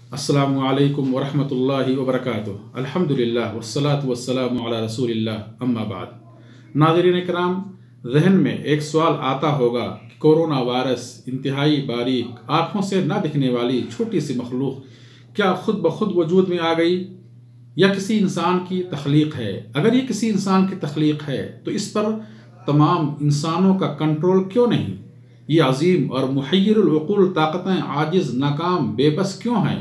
अस्सलामु अलैकुम वरहमतुल्लाहि वबरकातुहू। अल्हम्दुलिल्लाह वस्सलातु वस्सलामु अला रसूलिल्लाह अम्मा बाद। नाज़रीन किराम, ज़हन में एक सवाल आता होगा कि कोरोना वायरस इंतहाई बारीक, आँखों से न दिखने वाली छोटी सी मखलूक क्या खुद ब खुद वजूद में आ गई या किसी इंसान की तख्लीक है? अगर ये किसी इंसान की तख्लीक है तो इस पर तमाम इंसानों का कंट्रोल क्यों नहीं? ये अजीम और मुहय्यिरुल उक़ूल ताकतें आजिज़, नाकाम, बेबस क्यों हैं?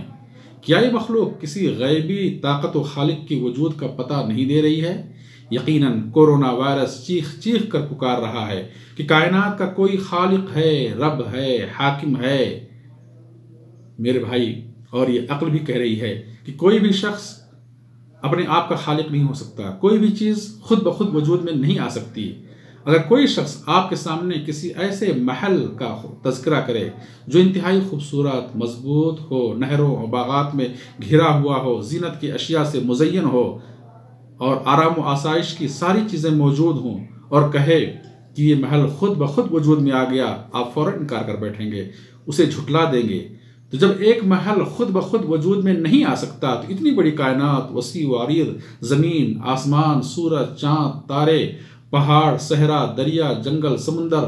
क्या ये मखलूक किसी गैबी ताकत व खालिक की वजूद का पता नहीं दे रही है? यकीनन कोरोना वायरस चीख चीख कर पुकार रहा है कि कायनात का कोई खालिक है, रब है, हाकिम है। मेरे भाई, और ये अक्ल भी कह रही है कि कोई भी शख्स अपने आप का खालिक नहीं हो सकता, कोई भी चीज़ खुद ब खुद वजूद में नहीं आ सकती। अगर कोई शख्स आपके सामने किसी ऐसे महल का तज़किरा करे जो इंतहाई खूबसूरत, मजबूत हो, नहरों और बागात में घिरा हुआ हो, ज़ीनत की अशिया से मुज़य्यन हो और आराम व आसाइश की सारी चीज़ें मौजूद हों, और कहे कि ये महल खुद ब खुद वजूद में आ गया, आप फ़ौरन इनकार कर बैठेंगे, उसे झुठला देंगे। तो जब एक महल खुद ब खुद वजूद में नहीं आ सकता तो इतनी बड़ी कायनात, वसी व अरीज़ ज़मीन, आसमान, सूरज, चाँद, तारे, पहाड़, सहरा, दरिया, जंगल, समुंदर,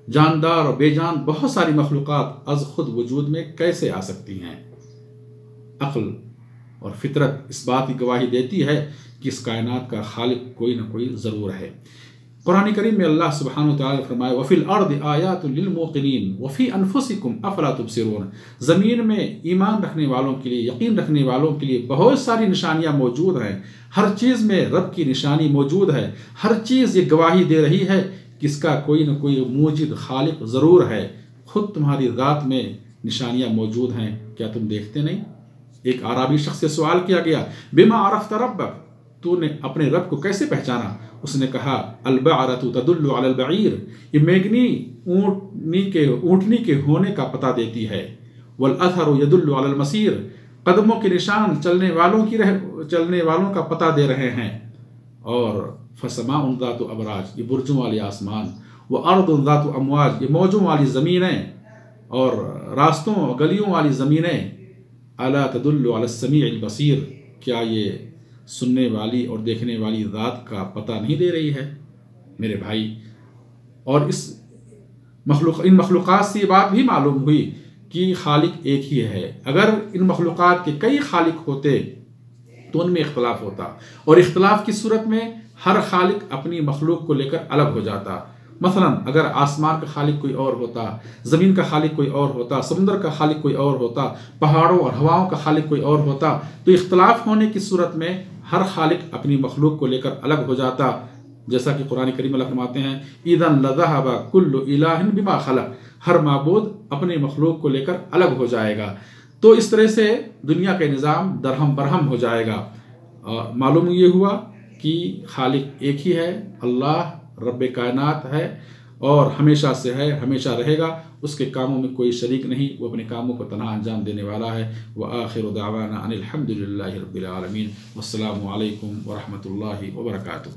जानदार और बेजान बहुत सारी मखलूक़ात अज़ खुद वजूद में कैसे आ सकती हैं? अक्ल और फितरत इस बात की गवाही देती है कि इस कायनात का खालिक कोई ना कोई ज़रूर है। कुरान करीम में अल्लाह सुब्हानहू व तआला फरमाए, वफ़िल अर्दि आयातुन लिल मूक़िनीन वफ़ी अनफुसिकुम अफ़ला तुबसिरून। ज़मीन में ईमान रखने वालों के लिए, यकीन रखने वालों के लिए बहुत सारी निशानियाँ मौजूद हैं। हर चीज़ में रब की निशानी मौजूद है। हर चीज़ ये गवाही दे रही है कि इसका कोई न कोई मूजिद खालिक ज़रूर है। खुद तुम्हारी ज़ात में निशानियाँ मौजूद हैं, क्या तुम देखते नहीं? एक आराबी शख्स से सवाल किया गया, बिमा अरफ़्ता रब्बक, तूने अपने रब को कैसे पहचाना? उसने कहा, अल-बअरतु तदुल्लु अलल बईर, ये मेघनी ऊँटनी के होने का पता देती है। वल अथरु यदुल्लु अलल मसीर, कदमों के निशान चलने वालों का पता दे रहे हैं। और फसमाउन ज़ातु अबराज, ये बुर्जों वाले आसमान, व अर्दुन ज़ातु अमवाज, ये मौजों वाली ज़मीनें और रास्तों गलियों वाली ज़मीनें। अला तदुल्लु अलस समीइल बसीर, क्या ये सुनने वाली और देखने वाली ज़ात का पता नहीं दे रही है? मेरे भाई, और इन मखलूक़ात से ये बात भी मालूम हुई कि खालिक एक ही है। अगर इन मखलूक़ात के कई खालिक होते तो उनमें इख्तलाफ होता, और इख्तलाफ की सूरत में हर खालिक अपनी मखलूक को लेकर अलग हो जाता। मसलन अगर आसमान का खालिक कोई और होता, ज़मीन का खालिक कोई और होता, समुद्र का खालिक कोई और होता, पहाड़ों और हवाओं का खालिक कोई और होता, तो इख्तलाफ होने की सूरत में हर खालिक अपनी मखलूक को लेकर अलग हो जाता। जैसा कि कुरान करीम में फरमाते हैं, इदन लज़हबा कुल्लु इलाहिन बिमा खलक़, हर माबूद अपने मखलूक को लेकर अलग हो जाएगा। तो इस तरह से दुनिया का निज़ाम दरहम बरहम हो जाएगा। मालूम ये हुआ कि खालिक एक ही है, अल्लाह रब्बे कायनात है और हमेशा से है, हमेशा रहेगा। उसके कामों में कोई शरीक नहीं, वो अपने कामों को तन्हा अंजाम देने वाला है। व आखिरु दावाना अनिल हम्दुलिल्लाहि रब्बिल आलमीन। वस्सलामु अलैकुम व रहमतुल्लाहि व बरकातुहू।